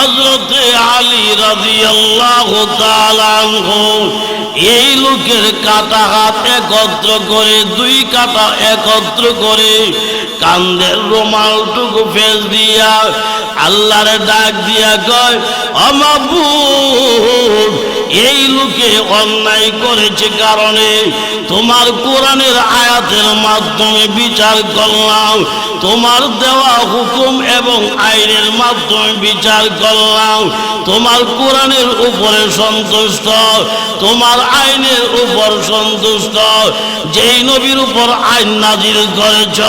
হযরতে আলী রাদিয়াল্লাহু তাআলা আনহু এই লোকের কাটা হাত একত্র করে, দুই কাটা একত্র করে কান্দের রুমালটুকু ফেস দিয়া আল্লাহর ডাক দিয়া কয়, ও মাবুদ, এই লোকে অন্যায় করেছে কারণে তোমার কোরআনের আয়াতের মাধ্যমে বিচার করলাম, তোমার দেওয়া হুকুম এবং আইনের মাধ্যমে বিচার করলাম। তোমার কোরআনের উপরে সন্তুষ্ট, তোমার আইনের উপর সন্তুষ্ট। যেই নবীর উপর আইন নাজিল করেছ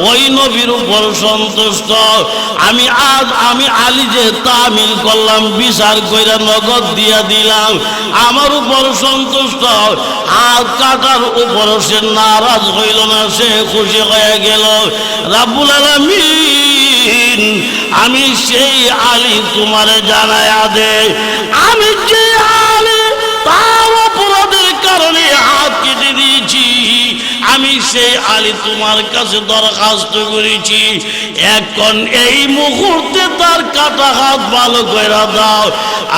ওই নবীর উপর সন্তুষ্ট। আমি আলী যে তামিল করলাম, বিচার কইরা নগদ দিয়া দিলাম, আমার উপর সন্তুষ্ট। হাত কাটার উপর সে নারাজ হইল না, সে খুশি হয়ে গেল। রাব্বুল আলামিন, আমি সেই আলী তোমারে জানায়া দে, আমি যে আলী তার অপরাধের কারণে হাত কেটে দিয়েছি, আমি সেই আলী তোমার কাছে দরখাস্ত করেছি, এখন এই মুহূর্তে তার কাটা হাত ভালো করে দাও।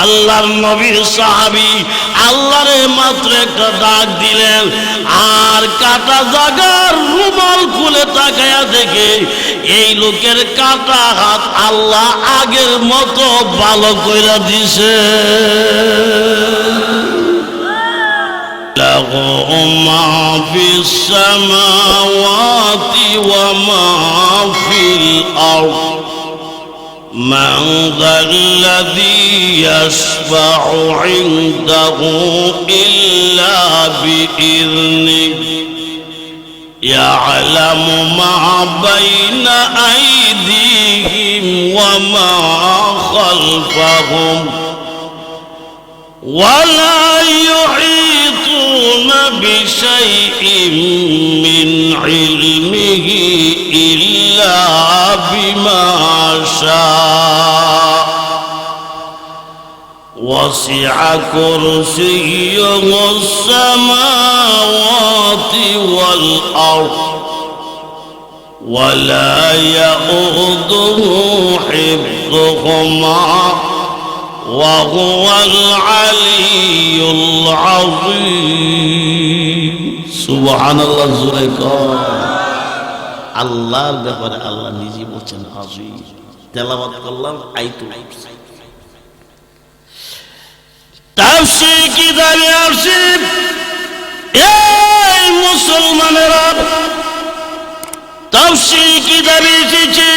আল্লাহর নবীর সাহাবী আল্লাহরে মাত্র একটা ডাক দিলেন, আর কাটা জায়গার রুমাল খুলে তাকায়া দেখে এই লোকের কাটা হাত আল্লাহ আগের মতো ভালো করে দিছে। له ما في السماوات وما في الأرض من ذا الذي يشفع عنده إلا بإذنه يعلم ما بين أيديهم وما خلفهم ولا يحيطون بشيء من علمه إلا بما شاء وسع كرسيه السماوات والأرض ولا يؤوده حفظهما وهو العلي العظيم سبحان الله زুরাইকা। আল্লাহর ব্যাপারে আল্লাহ নিজে বলছেন আযীম। তেলাওয়াত করলাম আয়াতুল কুরসি। তাফসীর কিতাবে আসছে, এই মুসলমানেরা, তাফসীর কিতাবে এসেছে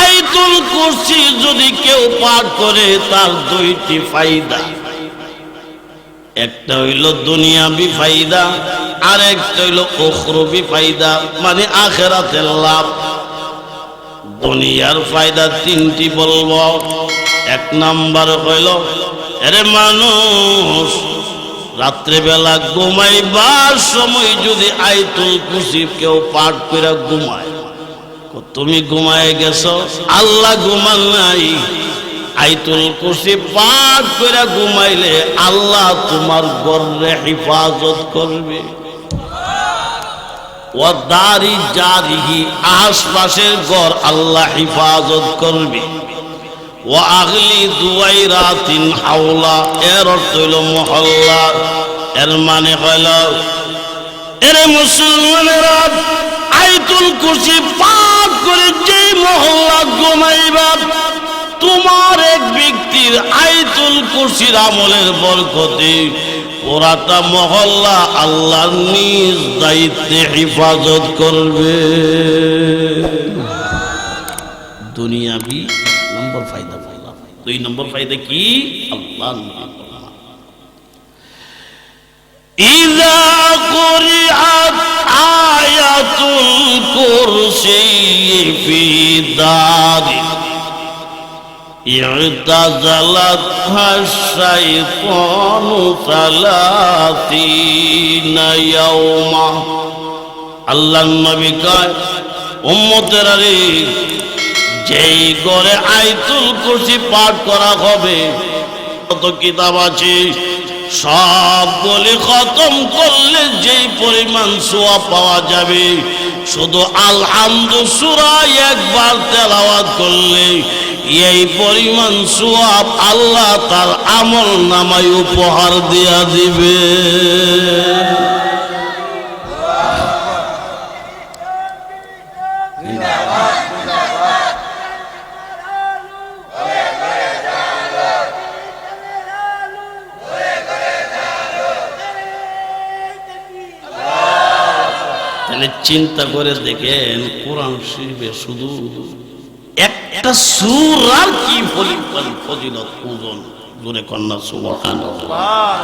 আয়াতুল কুরসি যদি কেউ পাঠ করে তার দুইটি ফায়দা, একটা হইল দুনিয়াবি ফায়দা আর একটা হইল উখরবি ফায়দা, মানে আখিরাতের লাভ। দুনিয়ার ফায়দা তিনটি বলবো। এক নাম্বার হইল, আরে মানুষ রাত্রেবেলা ঘুমাইবার সময় যদি আয়াতুল কুরসি কেউ পাঠ করে ঘুমায়, তুমি ঘুমায় গেছো, আল্লাহ ঘুমান নাই। আয়াতুল কুরসি পাঠ করে ঘুমাইলে আল্লাহ তোমার ঘরে হিফাজত করবে। ওয়া দারি জারিহি, আশপাশের ঘর আল্লাহ হিফাজত করবে। ওয়া আগলি দুয়াইরাতিন হাওলা, এর অর্থ হইল মহল্লা। এর মানে হইল, এরে মুসলমানেরা, আয়াতুল কুরসি পাঠ করে যে মহল্লা ঘুমাইবা, তোমার এক ব্যক্তির আয়াতুল কুরসির আমলের বরকতে পুরাটা মহল্লা আল্লাহর নিজ দায়িত্বে হিফাজত করবে। দুনিয়াবি নম্বর ফায়দা বললাম। দুই নম্বর ফায়দা কি? আল্লাহ ইযা কুরিআত আয়াতুল কুরসি ফি দারি ই'তাযালাতহা শাইতানু 30 ইয়াওমা। আল্লাহর নবী কয়, উম্মতেরা রে, যেই ঘরে আয়াতুল কুরসি পাঠ করা হবে, কত কিতাব আছে, সবগুলি খতম করলে যেই পরিমাণ সওয়াব পাওয়া যাবে, শুধু আলহামদু সূরা একবার তেলাওয়াত করলে এই পরিমাণ সওয়াব আল্লাহ তার আমল নামায় উপহার দিয়া দিবে। চিন্তা করে দেখেন কোরআন শরীফে শুধু একটা সূরার কি ফজিলত ওজন, জোরে কন্যা সুবহানাল্লাহ।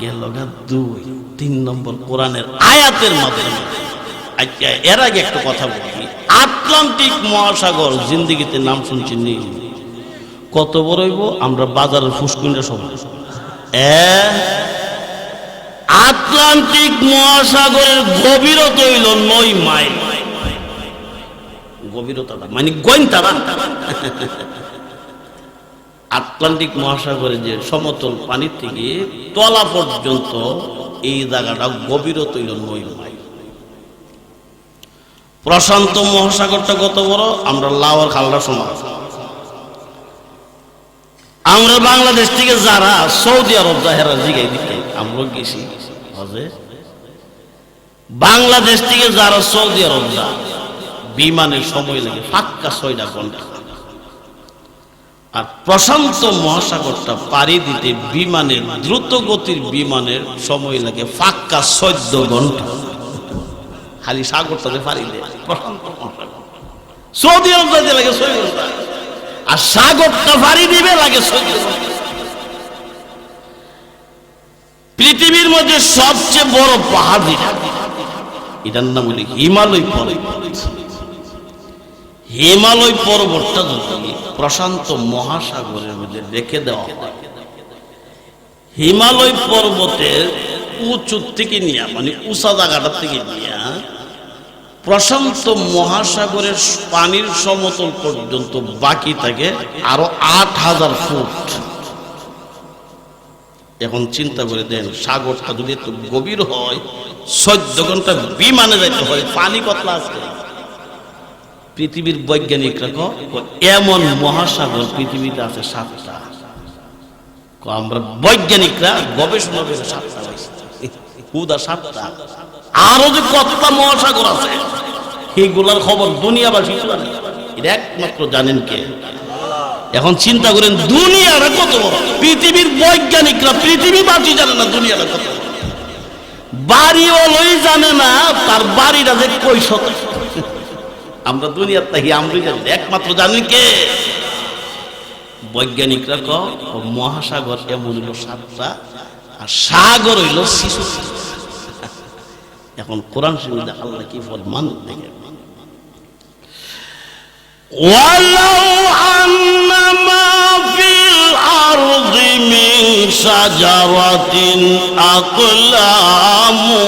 গেল গা 2-3 নম্বর কোরআনের আয়াতের মাধ্যমে। আচ্ছা, এর আগে একটা কথা বলি, আটলান্টিক মহাসাগর জিন্দেগিতে নাম শুনছি নি? কত বড় হইব? আমরা বাজারের ফুসকুন্ডা সব। আটলান্টিক মহাসাগরের গভীরতা হইল 9 মাইল। গভীরতা মানে গোয়েন্তারা। আটলান্টিক মহাসাগরে যে সমতল পানির থেকে তলা পর্যন্ত এই জায়গাটা গভীরতা হইল 9 মাইল। প্রশান্ত মহাসাগরটা কত বড়? আমরা লাওয়ার খালটা সমান। আমরা বাংলাদেশ থেকে যারা সৌদি আরব যারা জিগাই দিতে আমরা গেছি হজে, বাংলাদেশ থেকে যারা সৌদি আরব যায় বিমানের সময় লাগে পাক্কা 6 ঘন্টা, আর প্রশান্ত মহাসাগরটা পাড়ি দিতে বিমানের দ্রুত গতির বিমানের সময় লাগে পাক্কা 14 ঘন্টা। খালি সাগরটাতে পাড়ি দেয় প্রশান্ত মহাসাগর। সৌদি আরব যেতে লাগে 6 ঘন্টা, আর সাগরটা পাড়ি দিবে লাগে 14 ঘন্টা। পৃথিবীর মধ্যে সবচেয়ে বড় পাহাড় এটার নাম হলো হিমালয় পর্বত। হিমালয় পর্বতটা যদি প্রশান্ত মহাসাগরের মধ্যে রেখে দেওয়া হয়, হিমালয় পর্বতের উঁচু থেকে নিয়ে মানে উঁচা জায়গাটা থেকে নিয়ে প্রশান্ত মহাসাগরের পানির সমতল পর্যন্ত বাকি থাকে আরো 8000 ফুট। এখন চিন্তা করে দেন, সাগরটা যদি একটু গভীর হয় 14 ঘন্টা বিমানে যাইতে হয়, পানি কতলা আছে? পৃথিবীর বৈজ্ঞানিকরা এমন মহাসাগর পৃথিবীতে আছে 7টা। আমরা বৈজ্ঞানিকরা গবেষণা করে 7টা হয়েছে, 7টা। আরো যে কতটা মহাসাগর আছে এইগুলার খবর দুনিয়াবাসী জানে, এটা একমাত্র জানেন কে? এখন চিন্তা করেন দুনিয়াটা কত বড়। পৃথিবীর বৈজ্ঞানিকরা, পৃথিবীবাসী জানে না দুনিয়াটা কত বড়। বাড়িওয়ালাই জানে না তার বাড়িটা যে কই শত। আমরা দুনিয়ার থাকি আমরা জানি, একমাত্র জানেন কে? বৈজ্ঞানিকরা মহাসাগর এমন হইল 7টা, আর সাগর হইল 66। এখন কোরআন শরীফে আল্লাহ কি ফরমান দেখেন, ওয়ালাউ আন্নামা ফিল আরদি মিন শাজারাতিন আকলামু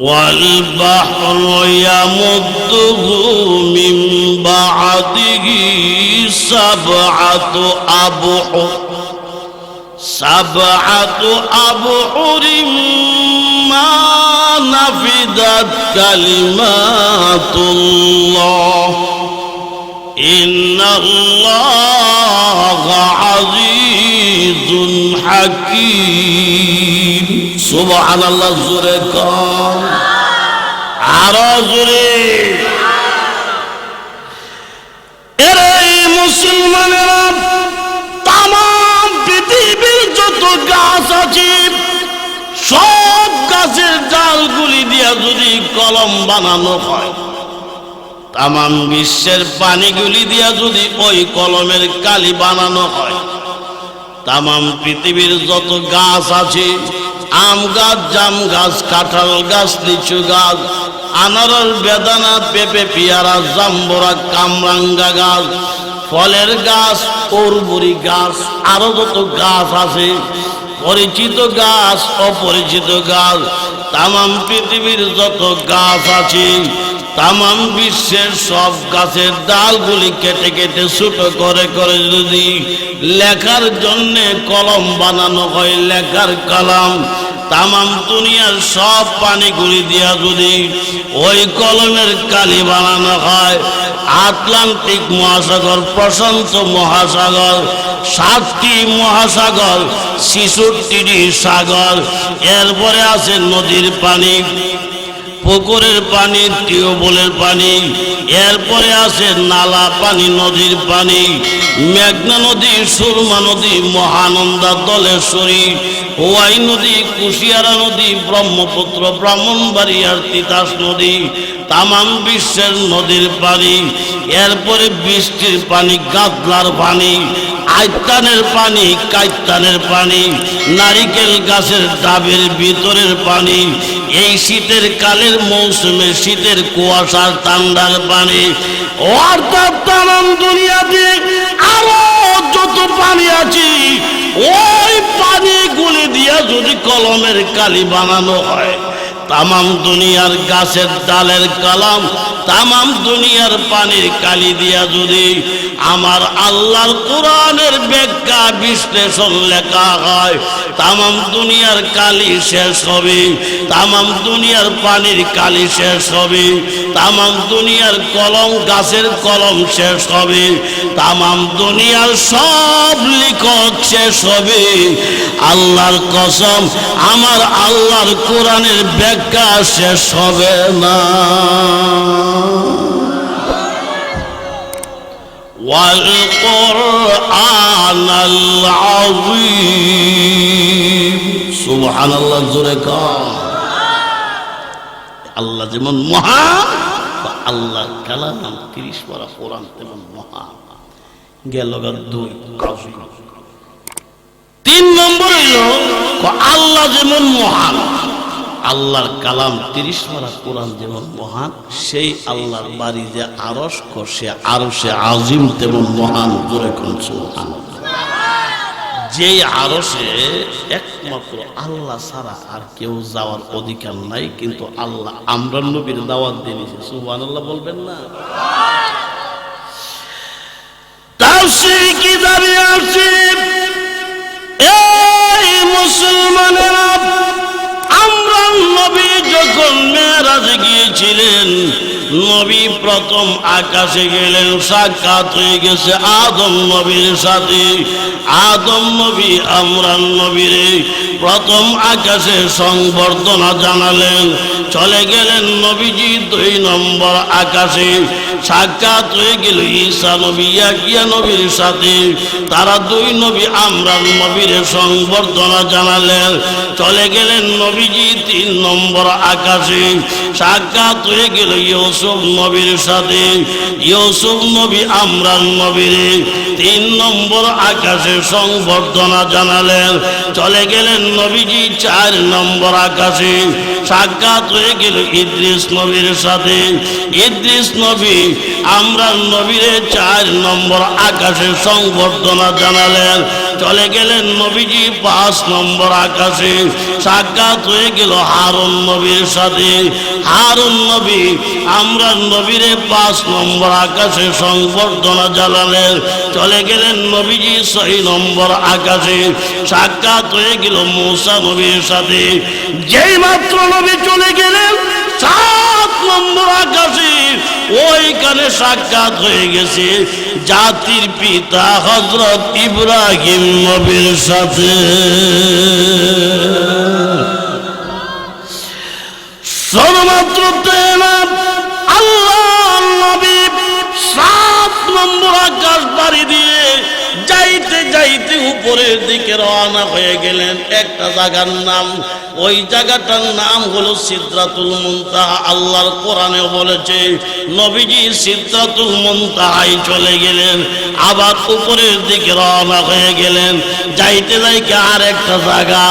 ওয়াল বাহরু ইয়ামুদ্দুহু মিন বা'দিহি সাবআতু আবহুরিম মা নাফিদাত কালিমাতুল্লাহ ইন্নাল্লাহা আজিজুন হাকীম। সুবহানাল্লাহ, জোরে কর, আরো জোরে। এরে মুসলমানেরা, তামাম পৃথিবীর যত গাছ আছে সব গাছের ডালগুলি দিয়া যদি কলম বানানো হয়, তামাম বিশ্বের পানিগুলি দিয়া যদি ওই কলমের কালি বানানো হয়, তামাম পৃথিবীর যত গাছ আছে, আম গাছ, জাম গাছ, কাঁঠাল গাছ, লিচু গাছ, আনারস, বেদানা, পেঁপে, পেয়ারা, জাম্বুরা, কামরাঙ্গা গাছ, ফলের গাছ, বরবরি গাছ, আরো যত গাছ আছে, পরিচিত গাছ, অপরিচিত গাছ, তামাম পৃথিবীর যত গাছ আছে, তামাম বিশ্বের সব গাছের ডালগুলি কেটে কেটে ছোট করে করে যদি লেখার জন্য কলম বানানো হয়, লেখার কলম, তামাম দুনিয়ার সব পানিগুলি দিয়া যদি ওই কলমের কালি বানানো হয়, আটলান্টিক মহাসাগর, প্রশান্ত মহাসাগর, 7টি মহাসাগর, 66টি সাগর, এরপরে আছে নদীর পানি, পুকুরের পানি, টিউবওয়েলের পানি, এরপরে আছে নালা পানি, নদীর পানি, মেঘনা নদী, সুরমা নদী, মহানন্দা, দলেশ্বরী, ওয়াই নদী, কুশিয়ারা নদী, ব্রহ্মপুত্র, ব্রাহ্মণবাড়িয়ার তিতাস নদী, তামাম বিশ্বের নদীর পানি, এরপরে বৃষ্টির পানি, গাদলার পানি, আইতানের পানি, কাইতানের পানি, নারিকেল গাছের ডাবের ভিতরের পানি, এই শীতের কালের মৌসুমে শীতের কুয়াশার ঠান্ডার পানি, অর্থাৎ তামাম দুনিয়াতে আরো যত পানি আছে ওই পানিগুলি দিয়া যদি কলমের কালি বানানো হয়, তামাম দুনিয়ার গাছের ডালের কলম, তামাম দুনিয়ার পানির কালি দিয়া যদি আমার আল্লাহর কোরআনের ব্যাখ্যা বিশ্লেষণ লেখা হয়, তামাম দুনিয়ার কালি শেষ হবে, তামাম দুনিয়ার পানির কালি শেষ হবে, তামাম দুনিয়ার কলম, গাছের কলম শেষ হবে, তামাম দুনিয়ার সব লিখত শেষ হবে। আল্লাহর কসম, আমার আল্লাহর কোরআনের ব্যাখ্যা শেষ হবে না। والقرآن العظيم سبحان الله জোরে কর। আল্লাহ যেমন মহান, আল্লাহর কালাম 30 পারা কোরআন তেমন মহান। গেল 2 3 নম্বর হইল আল্লাহ যেমন মহান, আল্লাহর কালাম 30 পারা কোরআন যেমন মহান, সেই আল্লাহর বাড়ি যে আরশ, সে আরশে আজিম তেমন মহান। জোরে কোন সুবহানাল্লাহ। যেই আরশে একমাত্র আল্লাহ ছাড়া আর কেউ যাওয়ার অধিকার নাই, কিন্তু আল্লাহ আমরা নবীর দাওয়াত দিয়েছে। সুবহানাল্লাহ বলবেন না? তাফসীর কিতাবে আছে, এই মুসলমানেরা, আমরা নবী যখন মেরাজে গিয়েছিলেন, নবী প্রথম আকাশে গেলেন, সাক্ষাৎ হয়ে গেছে আদম নবীর সাথে। আদম নবী আমরান নবীরে প্রথম আকাশে সংবর্ধনা জানালেন। চলে গেলেন নবীজি 2 নম্বর আকাশে, সাক্ষাৎ হয়ে গেল ঈসা নবী, ইয়াহিয়া নবীর সাথে। তারা 2 নবী আমরান নবীরে সংবর্ধনা জানালেন। চলে গেলেন নবীজি 3 নম্বর আকাশে, সাক্ষাৎ হয়ে গেল ইউসুফ নবীর সাথে। ইউসুফ নবী আমরান নবীরে 3 নম্বর আকাশে সংবর্ধনা জানালেন। চলে গেলেন নবীজি 4 নম্বর আকাশে, সাক্ষাৎ হয়ে গেল ইদ্রিস নবীর সাথে। ইদ্রিস নবী আমরান নবীরে 4 নম্বর আকাশে সংবর্ধনা জানালেন। চলে গেলেন নবীজি 5 নম্বর আকাশে, সাক্ষাৎ হয়ে গেল হারুন নবীর সাথে। হারুন নবী আমরান নবীরে 5 নম্বর আকাশে সংবর্ধনা জানালেন। চলে গেলেন নবীজি 6 নম্বর আকাশে, সাক্ষাৎ হয়ে গেল মূসা নবীর সাথে। যেই মাত্র নবী চলে গেলেন 7 নম্বর আকাশে, ওইখানে সাক্ষাৎ হয়ে গেছে জাতির পিতা হযরত ইব্রাহিম নবীর সাথে। শুধুমাত্র আল্লাহ নবী 7 নম্বর আকাশ পাড়ি দিয়ে যাইতে যাইতে উপরের দিকে রওনা হয়ে গেলেন। একটা জায়গার নাম, ওই জায়গাটার নাম হলো সিদরাতুল মুনতাহা। আল্লাহর কোরআনে বলেছে নবীজি সিদরাতুল মুনতাহায় চলে গেলেন, আবার উপরের দিকে রওনা হয়ে গেলেন। যাইতে যাইতে আর একটা জায়গা,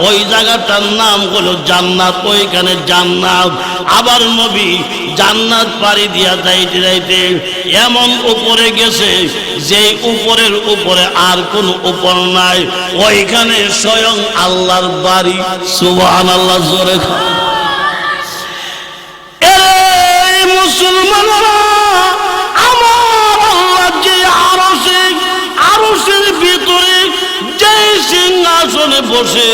ওই জায়গাটার নাম হলো জান্নাত। ওইখানে জান্নাত, আবার নবী জান্নাত পাড়ি দিয়া যাইতে যাইতে এমন উপরে গেছে যে উপরের উপরে আর কোন উপর নাই, ওইখানে স্বয়ং আল্লাহর বাড়ি। সুবহানাল্লাহ জোরে। এই মুসলমানরা, আমার আল্লাহ যে আরশের ভিতরে যে সিংহাসন সিংহাসনে বসে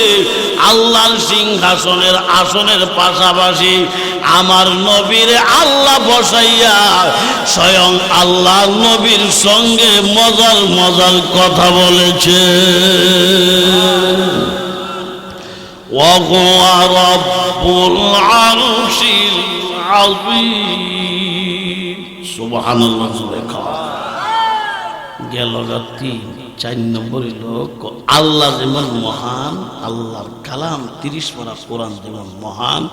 আল্লাহর সিংহাসনের আসনের পাশাপাশি আমার নবীরে আল্লাহ বসাইয়া স্বয়ং আল্লাহ নবীর সঙ্গে মজার মজার কথা বলেছে। وهو رب العرش العظيم سبحان الله গেল তিন। 4 নম্বর লোক আল্লাহ যেমন মহান, আল্লাহর কালাম 30 পারা কোরআন যেমন মহান,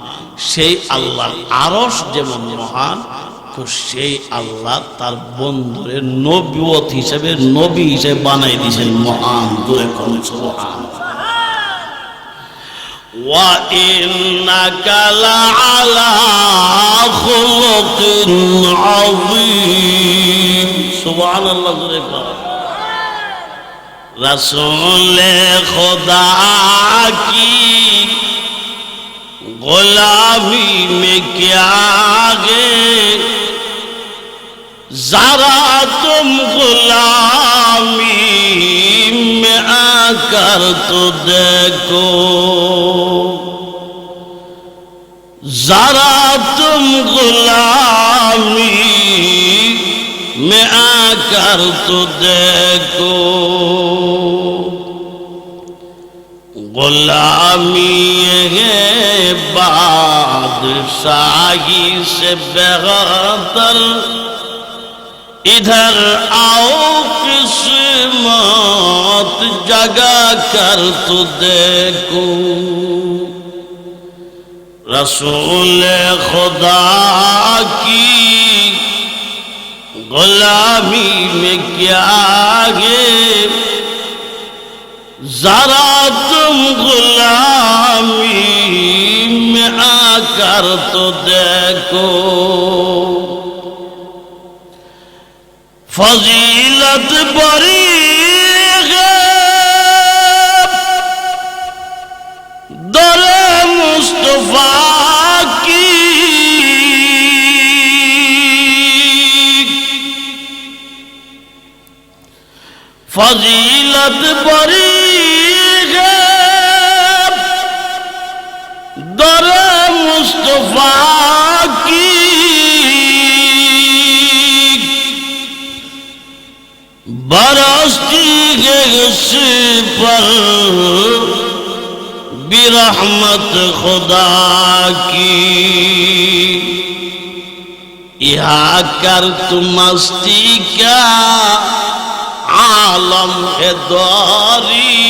সেই আল্লাহর আরশ যেমন মহান, তো সেই আল্লাহ তার বন্ধুরে নবুয়ত হিসেবে নবী হিসেবে বানাই দিয়েছেন মহান। দূরে কোন সুবহান। وَإِنَّكَ لَعَلَى خُلُقٍ عَظِيمٍ سبحان الله رسول خدا کی غلامی میں کیا گے ذرا تم غلامی میں آ کر تو دیکھو ذرا تم غلامی میں آ کر تو دیکھو غلامی ہے بادشاہی سے بہتر ادھر آؤ قسمت جگا کر تو دیکھو رسول خدا کی غلامی میں کیا ہے ذرا تم غلامی میں آ کر تو دیکھو فضیلت بڑی ہے در مصطفیٰ کی فضیلت بڑی ہے در مصطفیٰ کی برستی ہے اس پر برحمت خدا کی یہاں کر تو مستی کیا عالم ہے دوری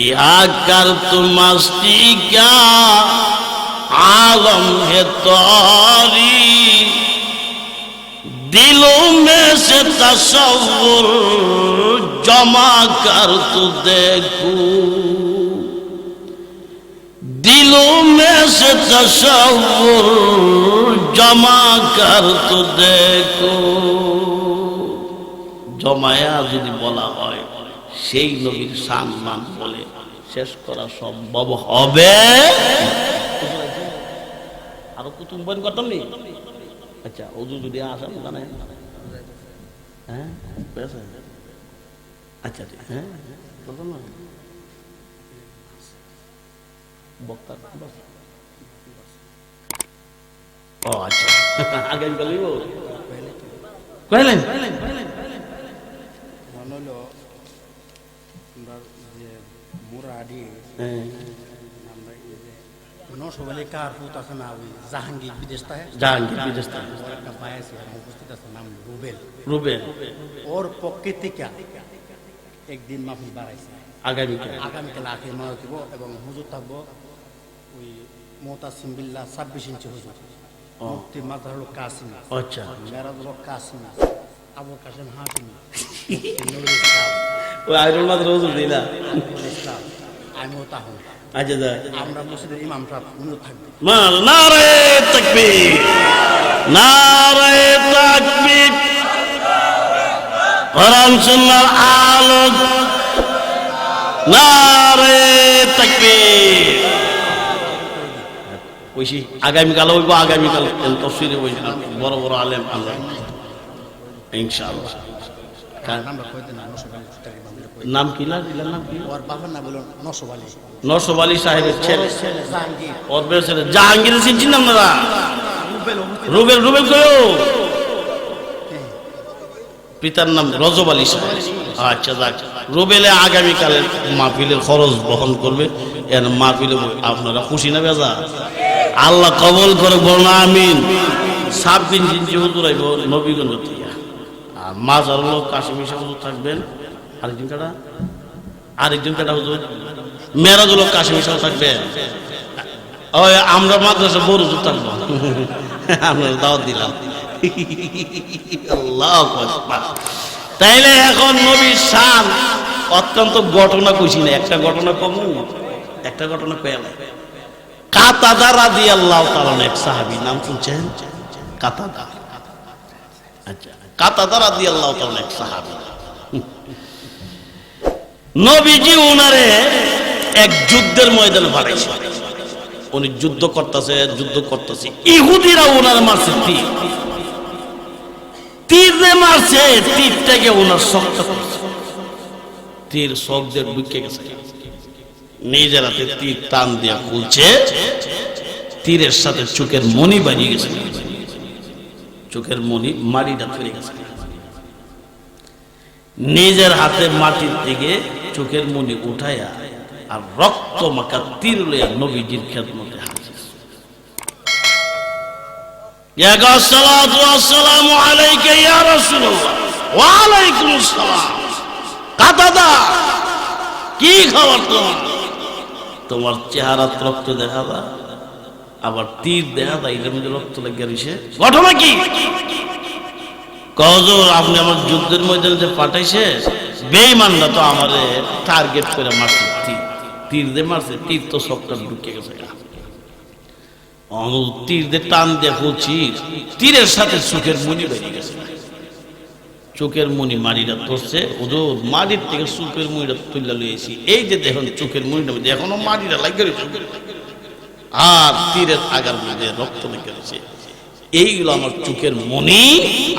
یہاں کر تو مستی کیا عالم ہے دوری دلوں میں سے تصور جمع کر تو دیکھو دلوں میں سے تصور جمع کر تو دیکھو জমায়া যদি বলা হয় সেই নবীর সম্মান বলে শেষ করা সম্ভব হবে। আরো কুতুম বইন করতাম নি। আচ্ছা ওযু যদি আসেন জানেন হ্যাঁ আচ্ছা হ্যাঁ বক্তা ও আচ্ছা আগামীকাল কইলেন জাহাঙ্গীর বিদেশ একটা ভাই আছে উপস্থিত আছে নাম রুবেল ওর পক্ষে থেকে একদিন মাহফিল বাড়াইছে আগামীকাল আখের মারা দিব এবং হুজুর থাকবো ওই মুতাসিম বিল্লাহ 26 ইঞ্চি হুজুর মুফতি মাযহার হলো কাসিম আচ্ছা মেরাজ হলো কাসিম আবু কাসেম হাকিমি নুরুল ইসলাম ওই আইরুল মাদ্রাসা হুজুর দিলা আমিও তাহু আচ্ছা আমরা মসজিদের ইমাম সাহেব উনি থাকবে নারে তাকবীর নারে তাকবীর কোরআন সুন্নাহর আলো নারে তাকবীর কইছি আগামীকাল হইব আগামীকাল তাফসীরে হইব বড় বড় আলেম আল্লাহ ইনশাআল্লাহ আমরা কইতে না নাম কি? না নাম কি? ওর বাবার নাম হলো নসব আলী। নসব আলী সাহেবের ছেলে, জাহাঙ্গীর। ওর ছেলে জাহাঙ্গীর। চিনছেন আপনারা? রুবেল। রুবেল কয়ো? পিতার নাম রজব আলী সাহেব। আচ্ছা যাক, রুবেলে আগামীকালের মাহফিলের খরচ বহন করবে। এর মাহফিলে আপনারা খুশি না বেজা? আল্লাহ কবল করে, বলুন আমিন। 26 ইঞ্চি হুজুর আইব নবীগঞ্জ থেকে, আর মাজার লোক কাশিমি সাহেব হুজুর থাকবেন। আরেকজন কেটা হুজুর মেরাজ লোক কাশিমি সাহেব থাকবেন। ওই আমরা মাদ্রাসা বড় হুজুর থাকবো। আমরা দাওয়াত দিলাম। আল্লাহু আকবার। তাইলে এখন নবীর শান অত্যন্ত ঘটনা কইছি না, একটা ঘটনা কমু, একটা ঘটনা পেলাম। কাতাদা রাদিয়াল্লাহু তাআলা এক সাহাবী, নাম শুনছেন? কাতাদা। আচ্ছা, কাতাদা রাদিয়াল্লাহু তাআলা এক সাহাবী। নবীজি উনারে এক যুদ্ধের ময়দানে পাঠাইছে। উনি যুদ্ধ করতেছে। ইহুদিরা উনার মারছে তীর যে মারছে, তীরটাকে উনার শক্ত করছে। তীর শক দিয়ে ঢুকে গেছে। নিজের হাতে তীর টান দিয়া খুলছে, তীরের সাথে চোখের মণি বাজিয়ে গেছে। চোখের মণি মাটিটা ফেলে গেছে। নিজের হাতে মাটির থেকে চোখের মণি উঠাইয়া আর রক্ত মাখা তীর লইয়া নবীজির খেদমতে হাজির। আসসালামু আলাইকা ইয়া রাসূলুল্লাহ। ওয়া আলাইকুমুস সালাম। কাতাদা, কি খবর তোমার? চেহারা রক্ত দেখা যায়, আবার তীর দেখা যায়, এটার মধ্যে রক্ত লেগে রয়েছে, ঘটনা কি? হুজুর আপনি আমার যুদ্ধের ময়দানে যে পাঠাইছে, বেঈমানরা তো আমারে টার্গেট করে মারছে, তীর দিয়ে মারছে, তীর তো সবটা ঢুকে গেছে। তীর দিয়ে টান দিয়ে খুলছি, তীরের সাথে চোখের মণি বেরিয়ে গেছে। চোখের মণি মাড়িটা ধরছে, হুজুর মাড়ির থেকে চোখের মণিটা তুলে লইয়েছি। এই যে দেখুন চোখের মণিটা মধ্যে এখনো মাড়িটা লাগে রয়েছে, আর তীরের আগার মধ্যে রক্ত লেগে রয়েছে। এইগুলো আমার চোখের মণি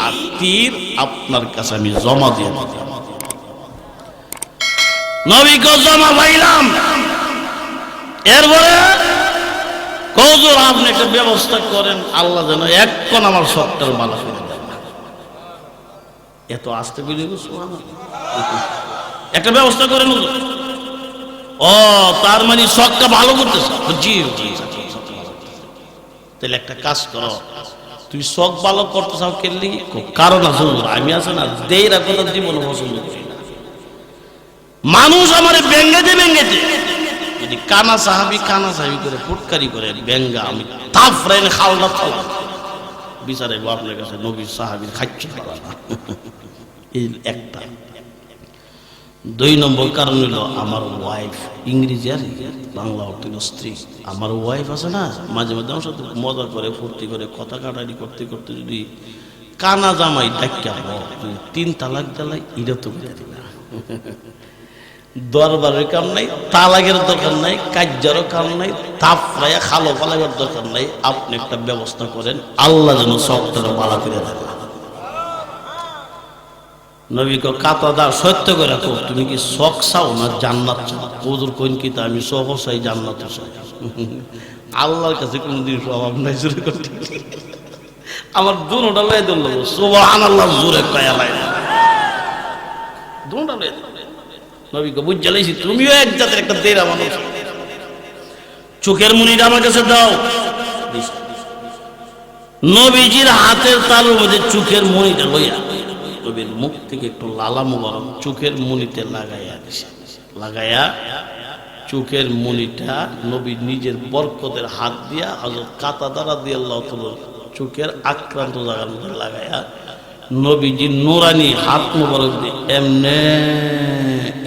আর তীর, আপনার কাছে আমি জমা দিয়ে নবীকে জমা পাইলাম। এরপরে হুজুর আপনি একটা ব্যবস্থা করেন, আল্লাহ যেন এখন আমার সবটার মালা ফিরে দেন। এত আসতে বুঝে একটা ব্যবস্থা করেন। ও তার মানে শখটা ভালো করতেছে। জি জি, তাহলে একটা কাজ করো, তুই শখ ভালো করতে চাও কেন? কারণ আছে, আমি আছে না দেইরা কথা জীবন পছন্দ করি না। মানুষ আমার ব্যঙ্গাতে যদি কানা সাহাবি করে ফুটকারি করে ব্যঙ্গা, আমি তাফরেন খাওয়া খাওয়া বিচারে আপনার কাছে নবীর সাহাবির খাচ্ছ। এই একটা। 2 নম্বর কারণ হলো আমার ওয়াইফ, ইংরেজি আর বাংলা অর্থ স্ত্রী। আমার ওয়াইফ আছে না, মাঝে মাঝে আমার সাথে মজা করে ফুর্তি করে কথা কাটারি করতে করতে যদি কানা জামাই ডাক্কা 3 তালাক দিলাই, এটা তো বুঝারি না। দরবারের কাম নাই, তালাকের দরকার নাই, কাজ্জারও কাম নাই, তাফরাইয়া খালো পালাবার দরকার নাই। আপনি একটা ব্যবস্থা করেন, আল্লাহ যেন সবটা ভালো করে দেন। নবী কো কাতাদা সত্য করে রাখো, তুমি কি শখ চাও না জান্নাত চাও? হুজুর কইন কি তা আমি শখ চাই, জান্নাত চাই। আল্লাহর কাছে কোনদিন স্বভাব নাই জোরে করতে। আমার দুনোটা লাই দিল, সুবহানাল্লাহ জোরে কয়া লাই দুনোটা লাই। নবী কো বুঝ জ্বালাইছি, তুমিও এক জাতের একটা দেরা মানুষ। চোখের মনিটা আমার কাছে দাও। নবীজির হাতের তালুর মধ্যে চোখের মনিটা লইয়া নবীর মুখ থেকে একটু লালা মুবারক চোখের মনিতে লাগাইয়া চোখের মনিটা নবী নিজের বরকতের হাত দিয়া হযরত কাতাদা রাদিয়াল্লাহু তাআলা চোখের আক্রান্ত জায়গার মধ্যে লাগাইয়া নবীজি নূরানি হাত মুবারক দিয়ে এমনে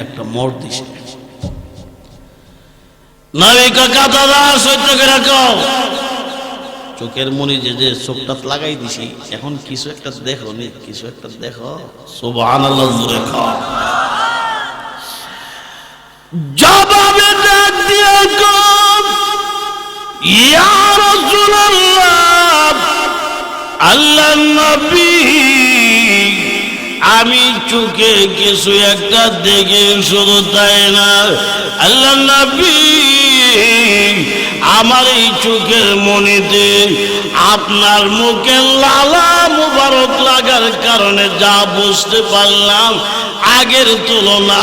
একটা মোর দিছে। নবী কাতাদা সহ্য করে রাখো, চোখের মনি যে চোখটা লাগাই দিছি, এখন কিছু একটা দেখো নি, কিছু একটা দেখো। সুবহানাল্লাহ জোরে কও। জবাবে ডাক দিয়া কও, ইয়া রাসূলুল্লাহ, আল্লাহর নবী আমি চোখে কিছু একটা দেখে শুধু তাই না, আল্লাহ নবী আমার এই চোখের মনিতে আপনার মুখে লালা মুবারক লাগার কারণে যা বুঝতে পারলাম, আগের তুলনা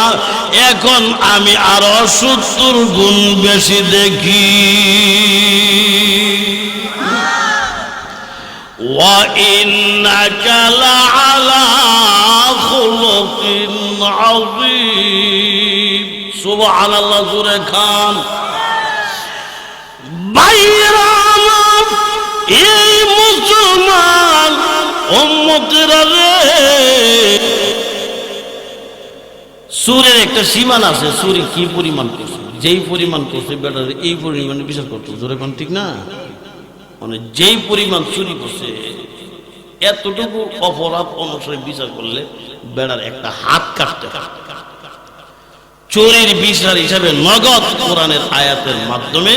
এখন আমি আরো 70 গুণ বেশি দেখি। وَإِنَّكَ لَعَلَى خُلُقٍ عَظِيمٍ সুবহানাল্লাহ জোরে খান। বাইরা আমার এই মুসলমান উম্মতেরা রে, সূরের একটা সীমানা আছে, সূরে কি পরিমাণ করছে, যেই পরিমাণ করছে বেটার এই পরিমাণে বিচার করতে, জোরে কোন ঠিক না? মানে যেই পরিমাণ চুরি করছে এতটুকু অপরাধ অনুসারে বিচার করলে বেড়ার একটা হাত কাটতে হয়। চোরের বিচার হিসাবে নগদ কোরআনের আয়াতের মাধ্যমে,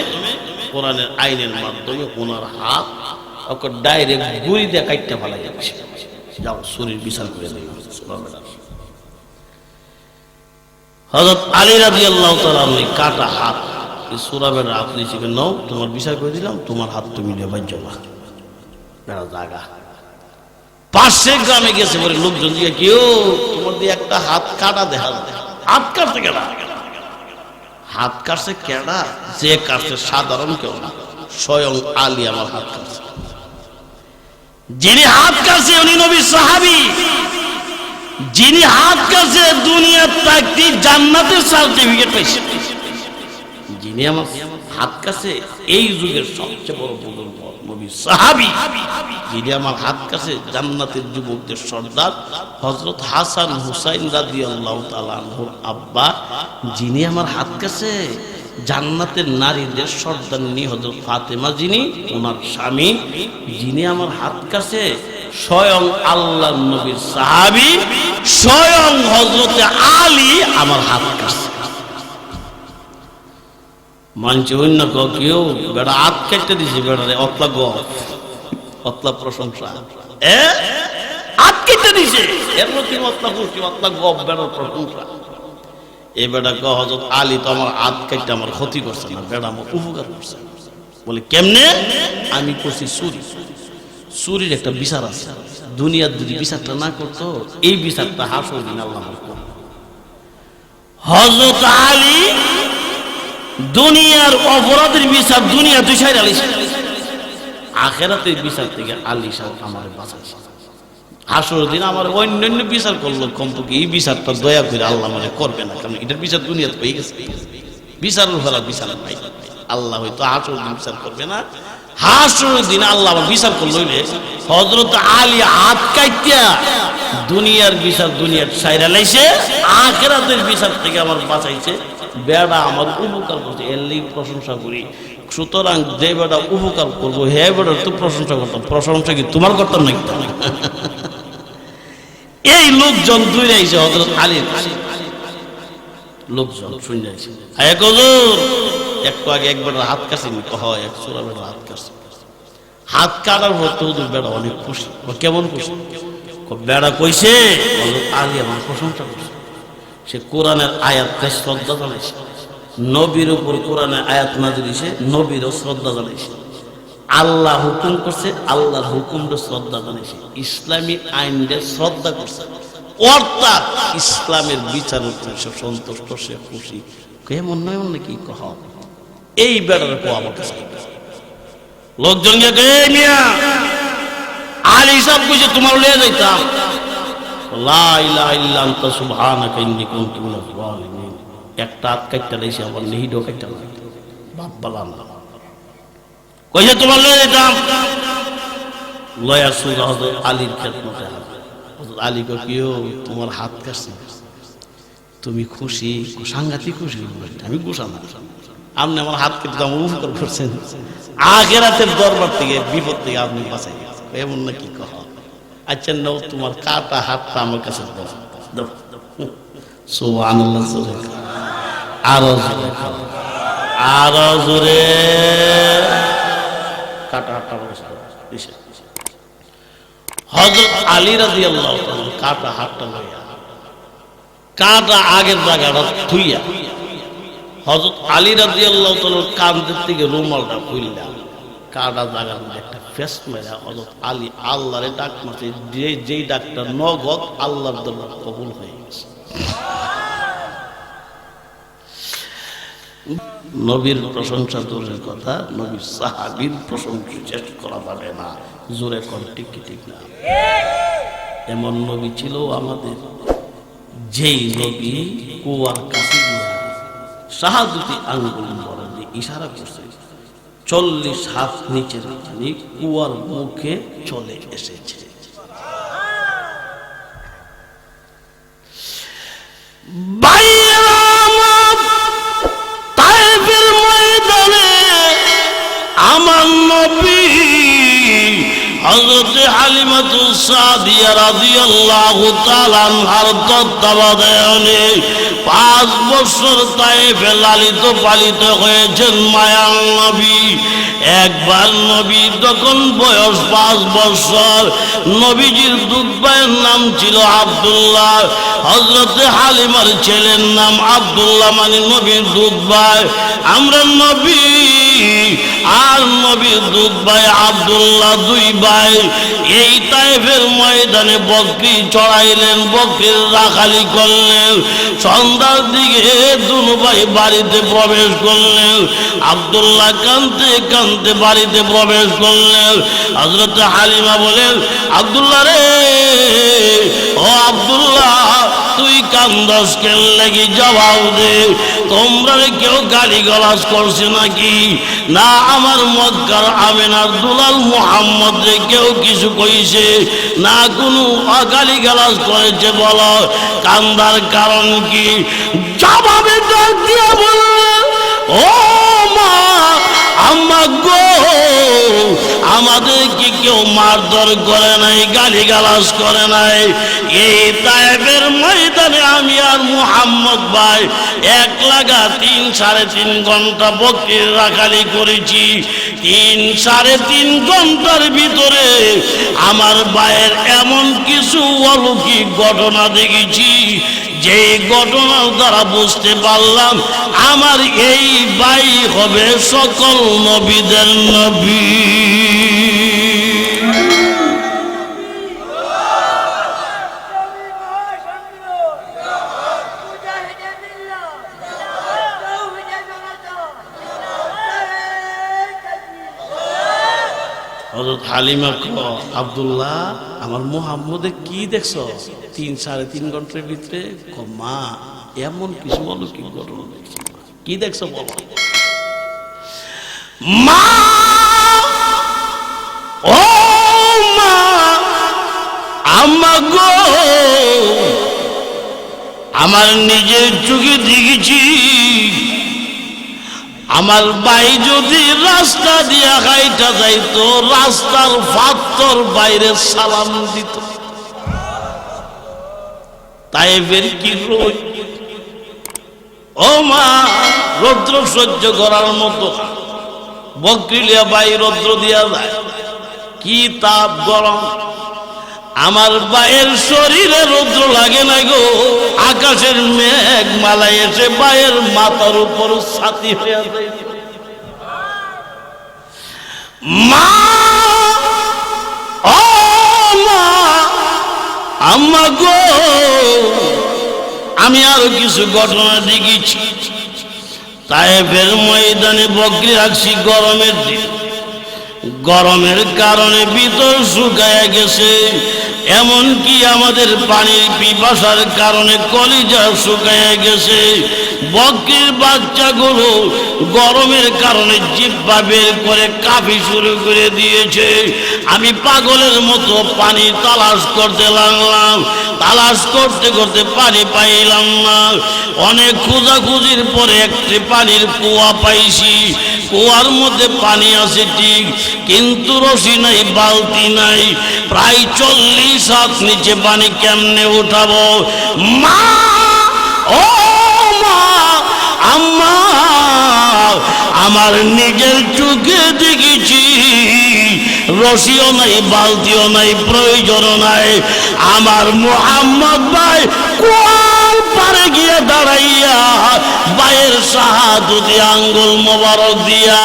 কোরআনের আইনের মাধ্যমে ওনার হাত ওকে ডাইরেক্ট গুলি দিয়ে কাটতে ফেলা যাচ্ছে। যাও চোরের বিচার করে দেয়। হযরত আলী রাদিয়াল্লাহু তাআলা কাটা হাত সূরা বেড়া আপনি শিখেন নাও, তোমার বিচার করে দিলাম, তোমার হাত তুমি নিয়ে বাইর যাবা। বেড়া জায়গা পাশে গ্রামে গেছে বলে লোকজন দিয়ে কেউ তোমার দিয়ে একটা হাত কাটা দেখা, হাত কাটছে কেডা? হাত কাটছে কেডা? যে কাটছে সাধারণ কেউ না, স্বয়ং আলী আমার হাত কাটছে। যিনি হাত কাটছে উনি নবীর সাহাবী, যিনি হাত কাটছে দুনিয়ার থাকতে জান্নাতের সার্টিফিকেট পাইছে। যিনি আমার হাত কাছে এই যুগের সবচেয়ে বড় বুজুর্গ নবী সাহাবী, যিনি আমার হাত কাছে জান্নাতের যুবকদের সর্দার হযরত হাসান হুসাইন রাদিয়াল্লাহু তাআলা আনহুর আব্বা, যিনি আমার হাত কাছে জান্নাতের নারীদের সর্দারনী হযরত ফাতেমা, যিনি ওনার স্বামী, যিনি আমার হাত কাছে স্বয়ং আল্লাহর নবীর সাহাবী, স্বয়ং হযরত আলী আমার হাত কাছে। মানছে অন্য কেউ বেড়া হাত কেটে দিছে, বেড়ারে অতলা গপ, অতলা প্রশংসা, হাত কেটে দিছে, এর মধ্যে অতলা খুশি, অতলা গপ, বেড়ার প্রশংসা। এই বেড়া হযরত আলী তো আমার হাত কেটে আমার ক্ষতি করছে না, বেড়া আমার উপকার করছে। বলে কেমনে? আমি করছি চুরি, চুরির একটা বিচার আছে, দুনিয়ার যদি বিচারটা না করতো এই বিচারটা হাসর দিন আল্লাহ করত। হযরত আলী দুনিয়ার অপরাধের বিচার দুনিয়া দুই সাইড আলিছে, আখিরাতের বিচার থেকে আলী সাহেব আমার বাঁচাইছে। হাসরের দিন আমার অন্যান্য বিচার করলো, কমপক্ষে এই বিচারটা দয়া করে আল্লাহ মানে করবে না, কারণ এটার বিচার দুনিয়াতে হয়ে গেছে। বিচারের ফেলা বিচার নাই, আল্লাহ হয়তো হাসরের দিন বিচার করবে না, হাসরের দিন আল্লাহ আমার বিচার করলো। হযরত আলী হাত কাইটা দুনিয়ার বিচার দুনিয়ার সাইড আলাইছে, আখিরাতের বিচার থেকে আমার বাঁচাইছে। বেড়া আমার উপকার করছে, এর লিগ প্রশংসা করি। সুতরাং যে বেড়া উপকার করবো হে বেড়ার তো প্রশংসা করতাম, প্রশংসা কি তোমার করতাম নাকি? এই লোকজন দুই আইছে হযরত আলীর লোকজন শুনে আইছে, একটু আগে এক বেড়ার হাত কাছেনি, হয় এক চোরা বেড়ার হাত কাছে। হাত কাটার পর তো বেড়া অনেক খুশি। কেমন খুশি? বেড়া কইছে হযরত আলী আমার প্রশংসা করছে, সে কোরআনের আয়াতকে শ্রদ্ধা জানাইছে, নবীর উপর কোরআনের আয়াত নাযিল হইছে, নবীরও শ্রদ্ধা জানাইছে, আল্লাহ হুকুম করছে, আল্লাহর হুকুমটা শ্রদ্ধা জানাইছে, ইসলামী আইনকে শ্রদ্ধা করছে, অর্থাৎ ইসলামের বিচারের সে সন্তুষ্ট, সে খুশি। কেমন নয় মনে কি কহ এই বেড়ার কো আমার কাছে লোকজন মিয়া আলী সাহেব কইছে তোমার লয়ে যাইতাম, লা ইলাহা ইল্লা আনতা সুবহানাকা ইন্নী কুনতু মিনাজ জালিমিন। একটা হাত কাটতে লাইছে, আবার নেহিডো কাটতে লাগে, বাপ বালাম কইছে তোমার লয়ে যেতাম, লয়া সুরা হযরত আলীর খেদমতে হাত। হযরত আলী কো কিও তোমার হাত কাটছে, তুমি খুশি? সাংঘাতিক খুশি। আমি গুছা না, আপনি আমার হাত কেটে আমার উপকার করছেন, আখিরাতের দরবার থেকে বিপদ থেকে আপনি বাঁচাই গেছেন, এমন না কি কহ? আচ্ছা নাও তোমার কাটা হাতটা আমার কাছে দাও, দাও। সুবহানাল্লাহ, আরো জোরে, আরো জোরে, কাটা হাতটা আমার কাছে দাও। হযরত আলী রাদিয়াল্লাহু তাআলা কাটা হাতটা লইয়া কাটা আগের জায়গাটা থুইয়া হযরত আলী রাদিয়াল্লাহু তাআলার কাঁধের থেকে রুমালটা খুললা কাটা জায়গার মধ্যে একটা ফেস মেরা হযরত আলী আল্লাহরে ডাক মারছে, যেই ডাকটা নগদ আল্লাহর দরবার কবুল হয়ে গেছে। নবীর প্রশংসা দূরের কথা, নবীর সাহাবীর প্রশংসা শেষ করা যাবে না। জোরে কোন ঠিক কি ঠিক না? এমন নবী ছিল আমাদের, যেই নবী কুয়ার কাছে গিয়ে শাহাদতি আঙ্গুল বড় দিয়ে ইশারা করছে, 40 হাত নিচের পানি কুয়ার মুখে চলে এসেছে। তায়েফের ময়দানে আমার নবী হযরত হালিমাতুস সাদিয়া রাদিয়াল্লাহু তাআলা আনহার তত্ত্বাবধানে 5 বছর তায়েফে লালিত পালিত হয়েছেন মায়ার নবী। একবার নবী তখন বয়স 5 বছর। নবীজির দুধ ভাইয়ের নাম ছিল আব্দুল্লাহ, হযরত হালিমার ছেলের নাম আব্দুল্লাহ, মানে নবীর দুধ ভাই। আমরা নবী আর নবীর দুধ ভাই আব্দুল্লাহ 2 ভাই এই তায়েফের ময়দানে বকরি চড়াইলেন, বকরির রাখালি করলেন। সন্ধ্যার দিকে 2 ভাই বাড়িতে প্রবেশ করলেন। আব্দুল্লাহ কাঁদতে কাঁদতে বাড়িতে প্রবেশ করলেন। হযরত হালিমা বলেন, আব্দুল্লাহ রে, ও আব্দুল্লাহ তুই কান্দস কেন লাগি, জবাব দে। তোমরা কেউ গালিগালাজ করছে নাকি? না, আমার মক্কার আমিনার দুলাল মুহাম্মদ রে কেউ কিছু কইছে না, কোনো গালিগালাজ করেছে? বলো কান্দার কারণ কি? জবাবে ডাক দিয়া বললেন, ও মা, আম্মা গো, আমাদেরকে কেউ মারধর করে নাই, গালিগালাজ করে নাই। এই তায়েফের ময়দানে আমি আর মুহাম্মদ ভাই এক লাগা 3-3.5 ঘন্টা বকরির রাখালি করেছি। 3-3.5 ঘন্টার ভিতরে আমার ভাইয়ের এমন কিছু অলৌকিক ঘটনা দেখেছি, যে ঘটনার দ্বারা বুঝতে পারলাম আমার এই ভাই হবে সকল নবীদের নবী। হযরত হালিমা কো, আব্দুল্লাহ আমার মুহাম্মদে কি দেখছো 3-3.5 ঘন্টার ভিতরে? মা এমন কিছু বলো, কি ঘটনা দেখছো, কি দেখছো বলো। মা, ও মা, আম্মা গো, আমার নিজের চোখে দেখেছি আমার ভাই যদি রাস্তা দিয়া হাইটা যাইতো, রাস্তার পাথর বাইরে সালাম দিত। তায়েফের কি রোদ, ও মা, রৌদ্র সহ্য করার মতো। বকরিলিয়া ভাই রৌদ্র দিয়া যায়, কি তাপ গরম। আমার ভাইয়ের শরীরে রৌদ্র লাগে না গো, আকাশের মেঘ মালায় এসে ভাইয়ের মাথার উপর ছাতি হয়ে যায়। মা, ও মা, আম্মা গো, আমি আরো কিছু ঘটনা দেখেছি। তায়েফের ময়দানে বকরি রাখছি গরমের দিন, গরমের কারণে ভিতর শুকায় গেছে, এমনকি আমাদের পানির পিপাসার কারণে কলিজা শুকায় গেছে। বকরির বাচ্চাগুলো গরমের কারণে জিহ্বা বের করে কাঁপি শুরু করে দিয়েছে। আমি পাগলের মতো পানি তালাশ করতে লাগলাম, তালাশ করতে করতে পানি পাইলাম না। অনেক খোঁজাখুঁজির পরে একটি পানির কুয়া পাইছি। কুয়ার মধ্যে পানি আছে ঠিক, কিন্তু রশি নাই, বালতি নাই। প্রায় 40 হাত নিচে পানি কেমনে উঠাবো? মা, ও মা, আম্মা, আমার নিজের চোখে দেখেছি রশিও নাই, বালতিও নাই, প্রয়োজনও নাই। আমার মুহাম্মদ ভাই কুয়ার পারে গিয়ে দাঁড়াইয়া পায়ের শাহাদতি আঙ্গুল মোবারক দিয়া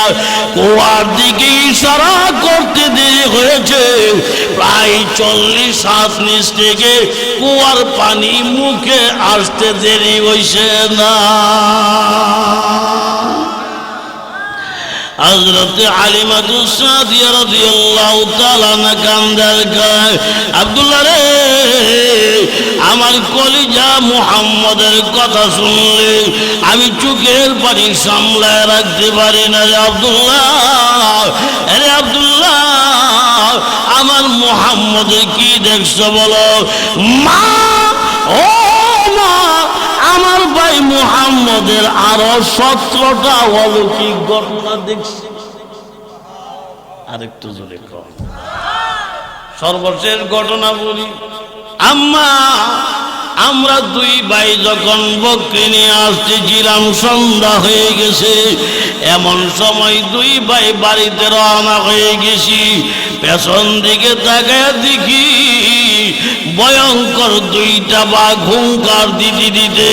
কুয়ার দিকে ইশারা করতে দেরি হয়েছে। প্রায় 40 হাত নিচ থেকে কুয়ার পানি মুখে আসতে দেরি হইছে না। হযরত হালিমাতুস সাদিয়া রাদিয়াল্লাহু তাআলা না কান্দার গায়, আব্দুল্লাহ রে, আমার কলিজা মুহাম্মদের কথা শুনলে আমি চোখের পানি সামলায় রাখতে পারি না রে আব্দুল্লাহ। আরে আব্দুল্লাহ, আমার মুহাম্মদের কি দেখছো বলো? মা, ও মা, আমার ভাই মুহাম্মদের আরো 17টা অলৌকিক ঘটনা দেখছি। আরেকটু জোরে কর। সর্বশেষ ঘটনা বলি। আম্মা, আমরা দুই ভাই যখন বকরি নিয়ে আসতেছিলাম, সন্ধ্যা হয়ে গেছে। এমন সময় দুই ভাই বাড়িতে রওনা হয়ে গেছি। পেছন দিকে তাকায় দেখি ভয়ঙ্কর দুইটা বাঘ হুঙ্কার দিতে দিতে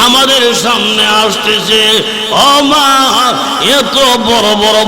আমাদের সামনে আসতেছে। ও মা, এত বড় বড়